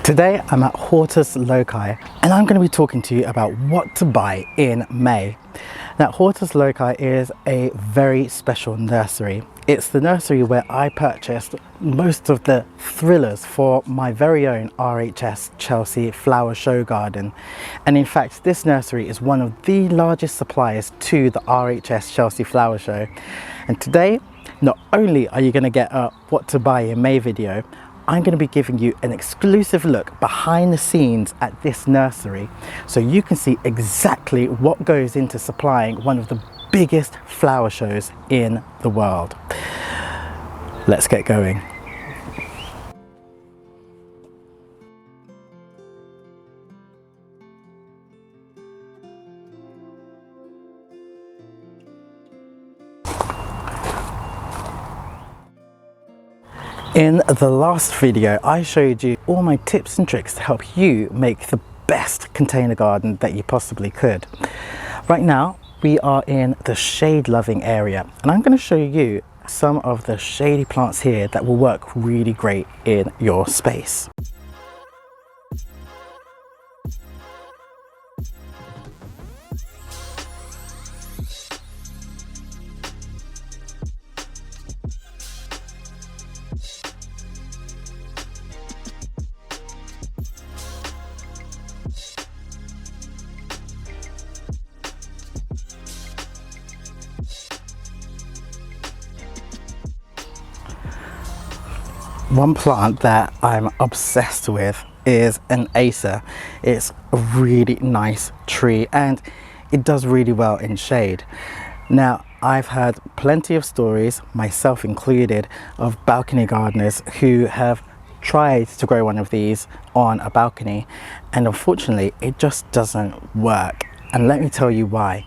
Today I'm at Hortus Loci and I'm going to be talking to you about what to buy in May. Now, Hortus Loci is a very special nursery. It's the nursery where I purchased most of the thrillers for my very own RHS Chelsea flower show garden. And in fact, this nursery is one of the largest suppliers to the RHS Chelsea flower show. And today, not only are you going to get a what to buy in May video, I'm going to be giving you an exclusive look behind the scenes at this nursery so you can see exactly what goes into supplying one of the biggest flower shows in the world. Let's get going. In the last video, I showed you all my tips and tricks to help you make the best container garden that you possibly could. Right now, we are in the shade loving area, and I'm going to show you some of the shady plants here that will work really great in your space. One plant that I'm obsessed with is an Acer. It's a really nice tree and it does really well in shade. Now, I've heard plenty of stories, myself included, of balcony gardeners who have tried to grow one of these on a balcony, and unfortunately it just doesn't work. And let me tell you why.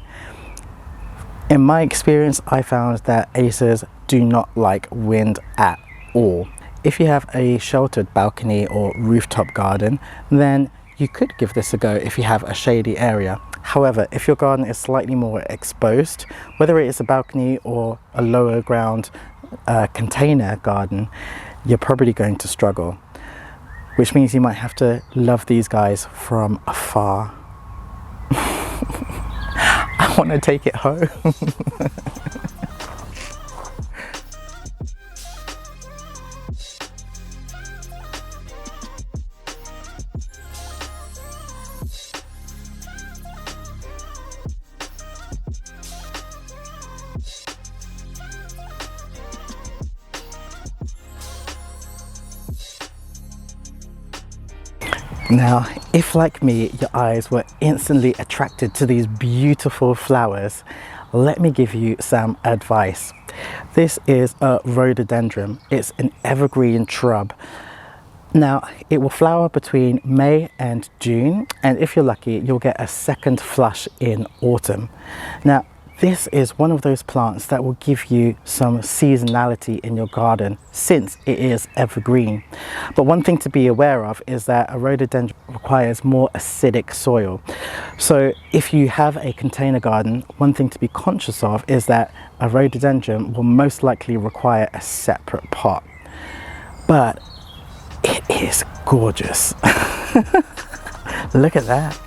In my experience, I found that Acers do not like wind at all. If you have a sheltered balcony or rooftop garden, then you could give this a go if you have a shady area. However, if your garden is slightly more exposed, whether it is a balcony or a lower ground container garden, you're probably going to struggle, which means you might have to love these guys from afar. I want to take it home. Now, if like me, your eyes were instantly attracted to these beautiful flowers, let me give you some advice. This is a rhododendron. It's an evergreen shrub. Now, it will flower between May and June, and if you're lucky, you'll get a second flush in autumn. Now, this is one of those plants that will give you some seasonality in your garden since it is evergreen. But one thing to be aware of is that a rhododendron requires more acidic soil. So if you have a container garden, one thing to be conscious of is that a rhododendron will most likely require a separate pot. But it is gorgeous. Look at that.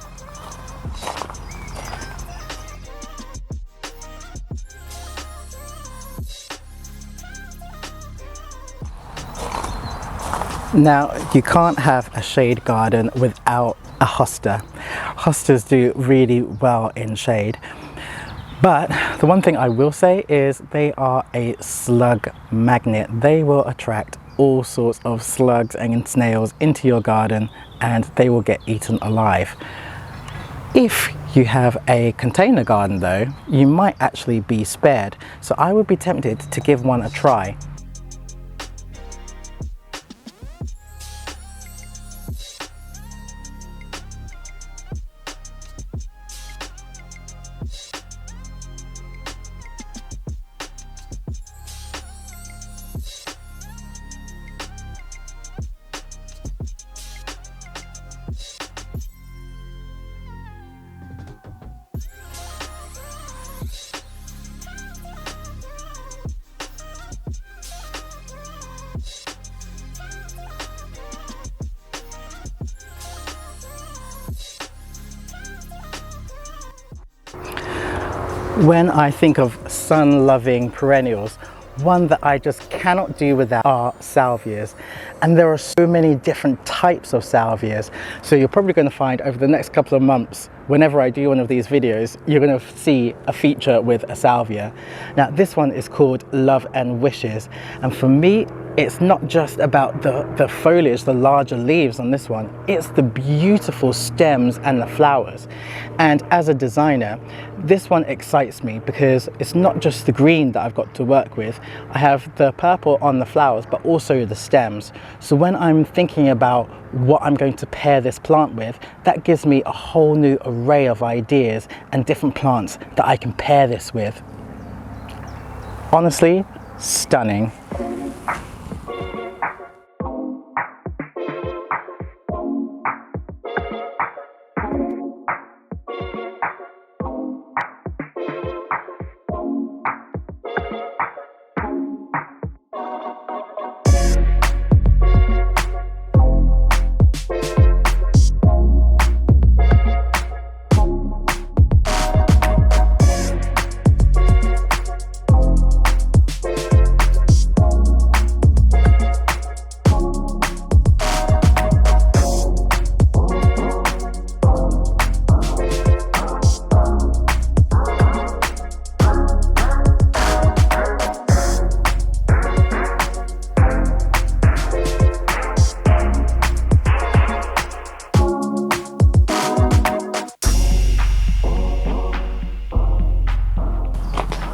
Now, you can't have a shade garden without a hosta. Hostas do really well in shade. But the one thing I will say is they are a slug magnet. They will attract all sorts of slugs and snails into your garden and they will get eaten alive. If you have a container garden though, you might actually be spared. So I would be tempted to give one a try. When I think of sun-loving perennials, one that I just cannot do without are salvias. And there are so many different types of salvias. So you're probably going to find over the next couple of months, whenever I do one of these videos, you're going to see a feature with a salvia. Now this one is called Love and Wishes. And for me, it's not just about the foliage, the larger leaves on this one, it's the beautiful stems and the flowers. And as a designer, this one excites me because it's not just the green that I've got to work with. I have the purple on the flowers, but also the stems. So when I'm thinking about what I'm going to pair this plant with, that gives me a whole new array of ideas and different plants that I can pair this with. Honestly, stunning.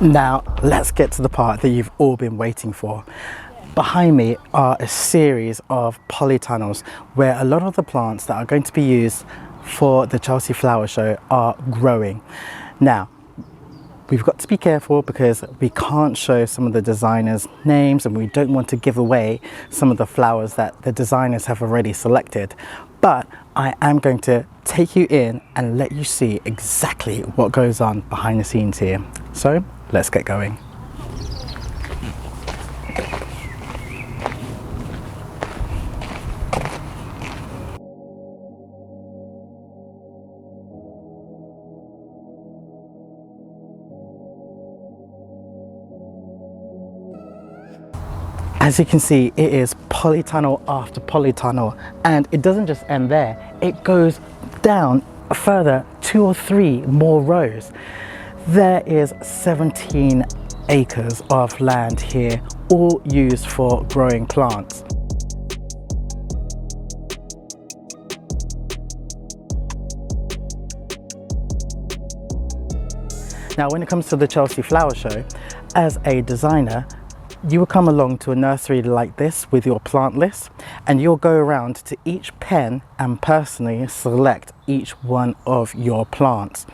Now let's get to the part that you've all been waiting for. Behind me are a series of polytunnels where a lot of the plants that are going to be used for the Chelsea Flower Show are growing. Now, we've got to be careful because we can't show some of the designers' names and we don't want to give away some of the flowers that the designers have already selected. But I am going to take you in and let you see exactly what goes on behind the scenes here. So let's get going. As you can see, it is polytunnel after polytunnel, and it doesn't just end there, it goes down a further 2 or 3 more rows. There is 17 acres of land here, all used for growing plants. Now, when it comes to the Chelsea Flower Show, as a designer, you will come along to a nursery like this with your plant list, and you'll go around to each pen and personally select each one of your plants.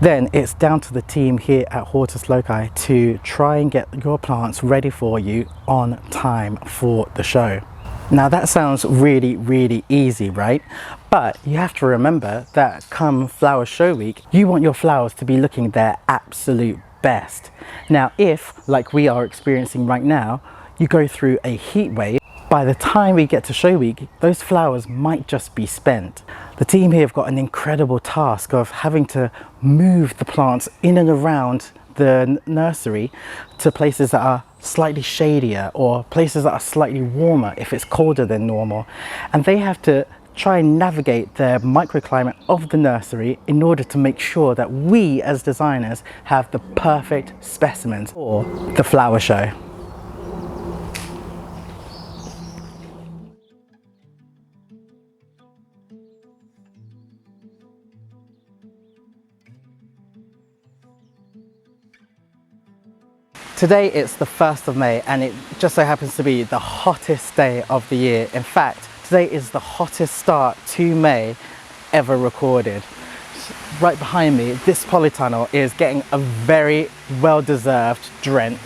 Then it's down to the team here at Hortus Loci to try and get your plants ready for you on time for the show. Now that sounds really easy, right? But you have to remember that come flower show week, you want your flowers to be looking their absolute best. Now if, like we are experiencing right now, you go through a heat wave, by the time we get to show week, those flowers might just be spent. The team here have got an incredible task of having to move the plants in and around the nursery to places that are slightly shadier or places that are slightly warmer if it's colder than normal. And they have to try and navigate the microclimate of the nursery in order to make sure that we as designers have the perfect specimens for the flower show. Today it's the 1st of May and it just so happens to be the hottest day of the year. In fact, today is the hottest start to May ever recorded. Right behind me, this polytunnel is getting a very well-deserved drench.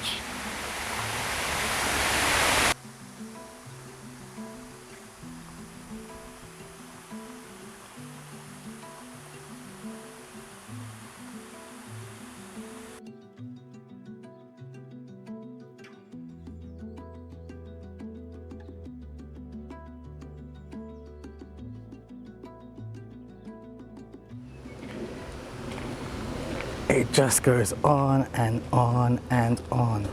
it just goes on and on and on.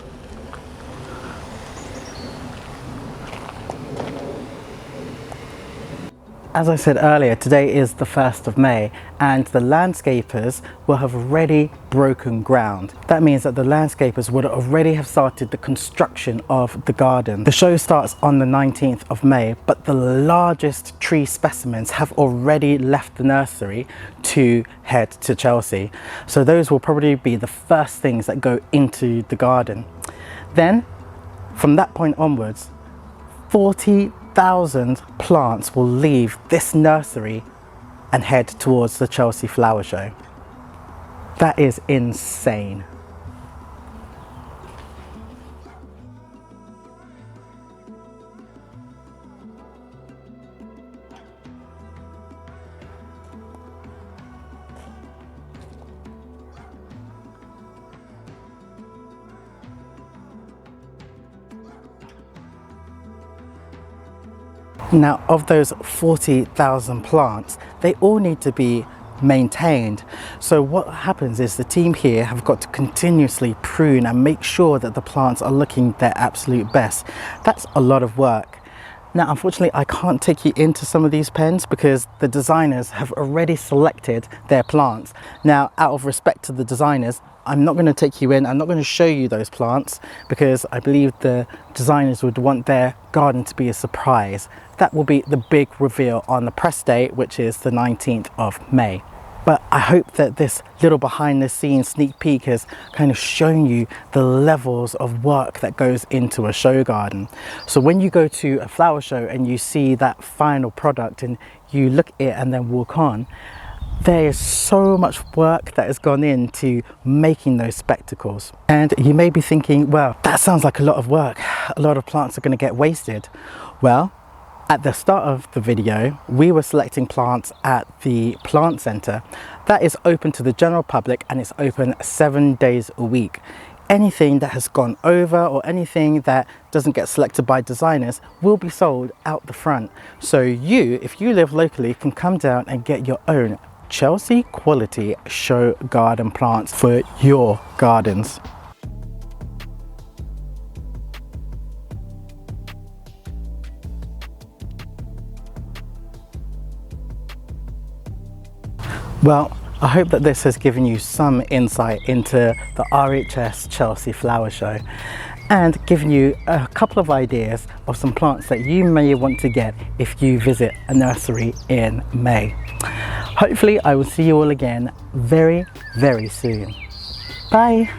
As I said earlier, today is the 1st of May and the landscapers will have already broken ground. That means that the landscapers would already have started the construction of the garden. The show starts on the 19th of May, but the largest tree specimens have already left the nursery to head to Chelsea. So those will probably be the first things that go into the garden. Then, from that point onwards, 40,000 plants will leave this nursery and head towards the Chelsea Flower Show. That is insane. Now, of those 40,000 plants, they all need to be maintained. So what happens is the team here have got to continuously prune and make sure that the plants are looking their absolute best. That's a lot of work. Now, unfortunately, I can't take you into some of these pens because the designers have already selected their plants. Now, out of respect to the designers, I'm not going to take you in, I'm not going to show you those plants because I believe the designers would want their garden to be a surprise. That will be the big reveal on the press day, which is the 19th of May. But I hope that this little behind the scenes sneak peek has kind of shown you the levels of work that goes into a show garden. So when you go to a flower show and you see that final product and you look at it and then walk on, there is so much work that has gone into making those spectacles. And you may be thinking, well, that sounds like a lot of work. A lot of plants are going to get wasted. Well, at the start of the video, we were selecting plants at the plant center. That is open to the general public and it's open 7 days a week. Anything that has gone over or anything that doesn't get selected by designers will be sold out the front. So you, if you live locally, can come down and get your own Chelsea quality show garden plants for your gardens. Well, I hope that this has given you some insight into the RHS Chelsea Flower Show and given you a couple of ideas of some plants that you may want to get if you visit a nursery in May. Hopefully I will see you all again very, very soon. Bye.